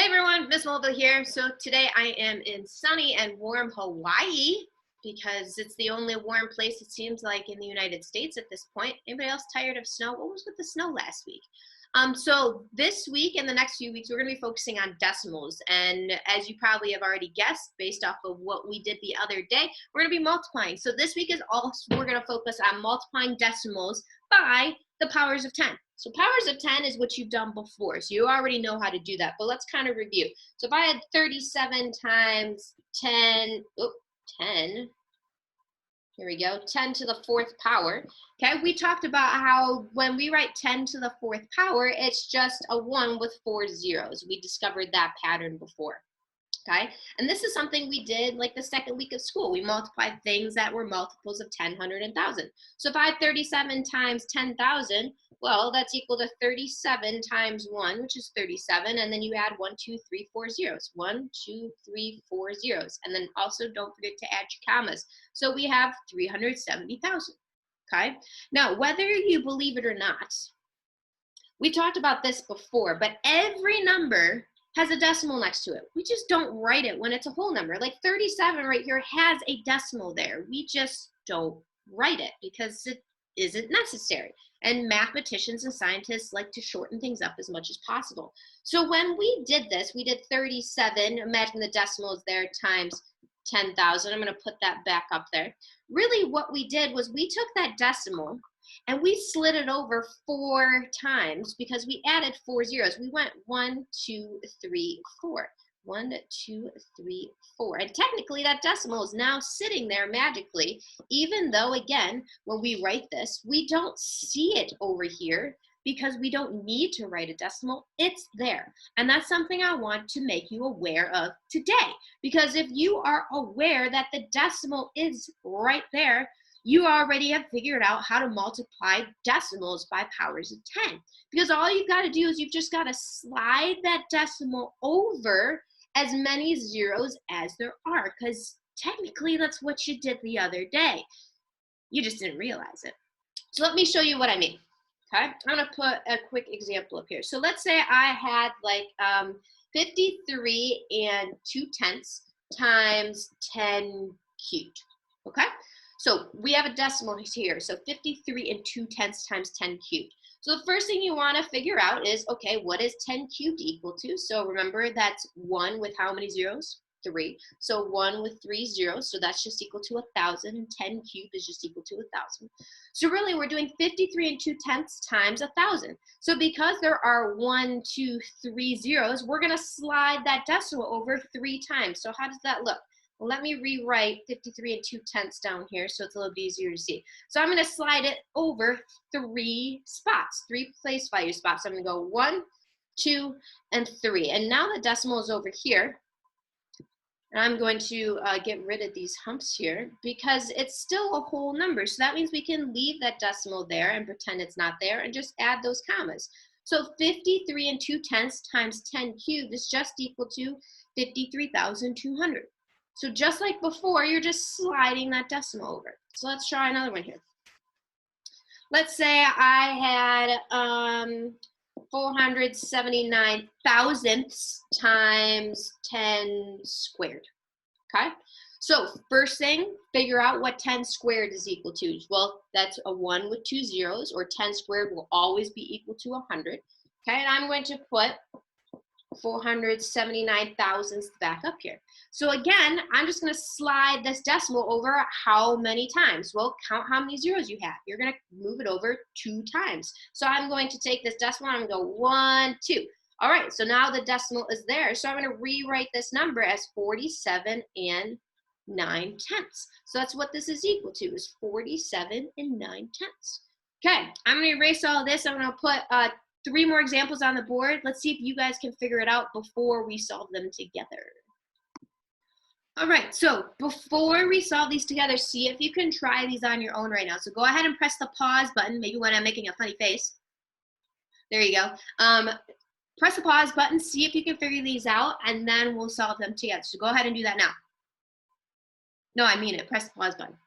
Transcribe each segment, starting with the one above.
Hey everyone, Miss Mulville here. So today I am in sunny and warm Hawaii because it's the only warm place it seems like in the United States at this point. Anybody else tired of snow? What was with the snow last week? So this week and the next few weeks, we're going to be focusing on decimals. And as you probably have already guessed, based off of what we did the other day, we're going to be multiplying. So this week is all we're going to focus on multiplying decimals by the powers of 10. So powers of 10 is what you've done before. So you already know how to do that. But let's kind of review. So if I had 37 times 10, 10, here we go, 10 to the fourth power. Okay, we talked about how when we write 10 to the fourth power, it's just a 1 with 4 zeros. We discovered that pattern before. Okay, and this is something we did like the second week of school. We multiplied things that were multiples of 10, 100, and 1,000. So if I had 37 times 10,000, well, that's equal to 37 times 1, which is 37, and then you add 1, 2, 3, 4 zeros. 1, 2, 3, 4 zeros. And then also don't forget to add your commas. So we have 370,000. Okay, now whether you believe it or not, we talked about this before, but every number has a decimal next to it. We just don't write it when it's a whole number. Like 37 right here has a decimal there. We just don't write it because it isn't necessary. And mathematicians and scientists like to shorten things up as much as possible. So when we did this, we did 37, imagine the decimal is there, times 10,000. I'm going to put that back up there. Really what we did was we took that decimal and we slid it over 4 times because we added 4 zeros. We went 1, 2, 3, 4. 1, 2, 3, 4. And technically that decimal is now sitting there magically, even though, again, when we write this, we don't see it over here because we don't need to write a decimal. It's there. And that's something I want to make you aware of today. Because if you are aware that the decimal is right there, you already have figured out how to multiply decimals by powers of 10. Because all you've got to do is you've just got to slide that decimal over as many zeros as there are. Because technically that's what you did the other day. You just didn't realize it. So let me show you what I mean. Okay, I'm going to put a quick example up here. So let's say I had like 53 and 2/10 times 10 cubed. Okay. So we have a decimal here. So 53 and 2/10 times 10 cubed. So the first thing you want to figure out is, okay, what is 10 cubed equal to? So remember that's 1 with how many zeros? 3. So 1 with 3 zeros. So that's just equal to 1,000. And 10 cubed is just equal to 1,000. So really we're doing 53 and 2/10 times 1,000. So because there are 1, 2, 3 zeros, we're going to slide that decimal over 3 times. So how does that look? Well, let me rewrite 53 and 2/10 down here so it's a little bit easier to see. So I'm going to slide it over 3 spots, 3 place value spots. So I'm going to go 1, 2, and 3. And now the decimal is over here. And I'm going to get rid of these humps here because it's still a whole number. So that means we can leave that decimal there and pretend it's not there and just add those commas. So 53 and 2/10 times 10 cubed is just equal to 53,200. So just like before, you're just sliding that decimal over. So let's try another one here. Let's say I had 479 thousandths times 10 squared. Okay, so first thing, figure out what 10 squared is equal to. Well, that's a 1 with 2 zeros, or 10 squared will always be equal to 100. Okay, and I'm going to put 479 thousandths back up here. So again, I'm just going to slide this decimal over how many times? Well, count how many zeros you have. You're going to move it over 2 times. So I'm going to take this decimal, I'm going to go 1, 2. All right, so now the decimal is there. So I'm going to rewrite this number as 47 and 9/10. So that's what this is equal to, is 47 and 9/10. Okay, I'm going to erase all this. I'm going to put 3 more examples on the board. Let's see if you guys can figure it out before we solve them together. All right, so before we solve these together, see if you can try these on your own right now. So go ahead and press the pause button, maybe when I'm making a funny face. There you go. Press the pause button, see if you can figure these out, and then we'll solve them together. So go ahead and do that now. No, I mean it. Press the pause button.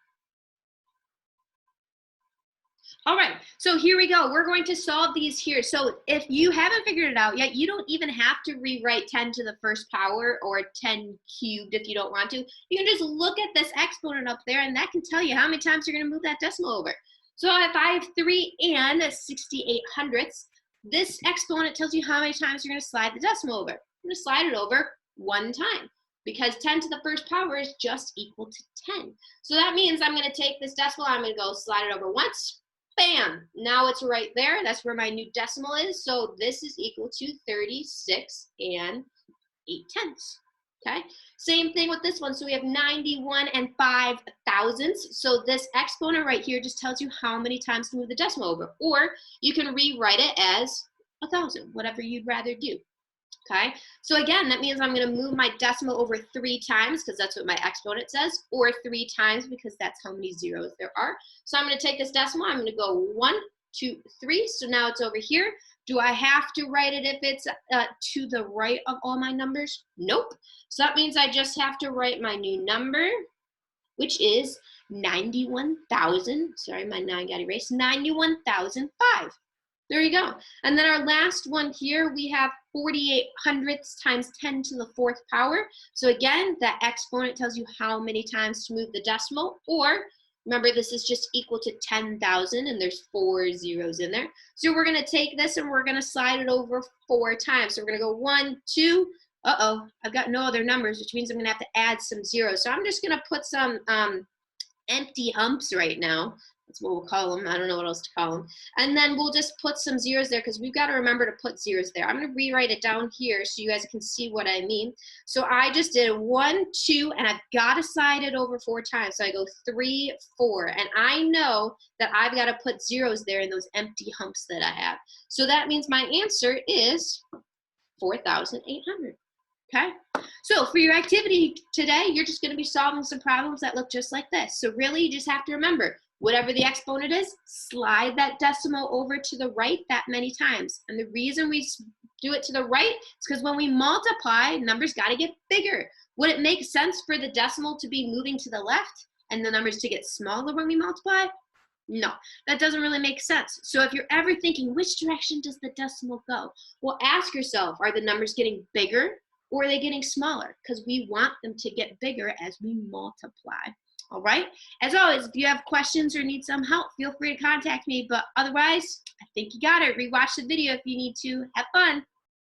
All right, so here we go. We're going to solve these here. So if you haven't figured it out yet, you don't even have to rewrite 10 to the first power or 10 cubed if you don't want to. You can just look at this exponent up there, and that can tell you how many times you're going to move that decimal over. So if I have 3 and 68 hundredths, this exponent tells you how many times you're going to slide the decimal over. I'm going to slide it over 1 time, because 10 to the first power is just equal to 10. So that means I'm going to take this decimal, I'm going to go slide it over once. Bam, now it's right there. That's where my new decimal is. So this is equal to 36 and 8/10. Okay, same thing with this one. So we have 91 and 5 thousandths. So this exponent right here just tells you how many times to move the decimal over. Or you can rewrite it as 1,000, whatever you'd rather do. Okay, so again, that means I'm going to move my decimal over 3 times because that's what my exponent says, or 3 times because that's how many zeros there are. So I'm going to take this decimal, I'm going to go 1, 2, 3. So now it's over here. Do I have to write it if it's to the right of all my numbers? Nope. So that means I just have to write my new number, which is 91,000. Sorry, my 9 got erased. 91,005. There you go. And then our last one here, we have 48 hundredths times 10 to the 4th power. So again, that exponent tells you how many times to move the decimal, or remember, this is just equal to 10,000 and there's 4 zeros in there. So we're going to take this and we're going to slide it over 4 times. So we're going to go 1, 2, I've got no other numbers, which means I'm going to have to add some zeros. So I'm just going to put some empty humps right now. That's what we'll call them. I don't know what else to call them. And then we'll just put some zeros there because we've got to remember to put zeros there. I'm going to rewrite it down here so you guys can see what I mean. So I just did 1, 2, and I've got to slide it over 4 times. So I go 3, 4. And I know that I've got to put zeros there in those empty humps that I have. So that means my answer is 4,800. Okay, so for your activity today, you're just going to be solving some problems that look just like this. So really, you just have to remember, whatever the exponent is, slide that decimal over to the right that many times. And the reason we do it to the right is because when we multiply, numbers got to get bigger. Would it make sense for the decimal to be moving to the left and the numbers to get smaller when we multiply? No, that doesn't really make sense. So if you're ever thinking, which direction does the decimal go? Well, ask yourself, are the numbers getting bigger or are they getting smaller? Because we want them to get bigger as we multiply. All right. As always, if you have questions or need some help, feel free to contact me. But otherwise, I think you got it. Rewatch the video if you need to. Have fun.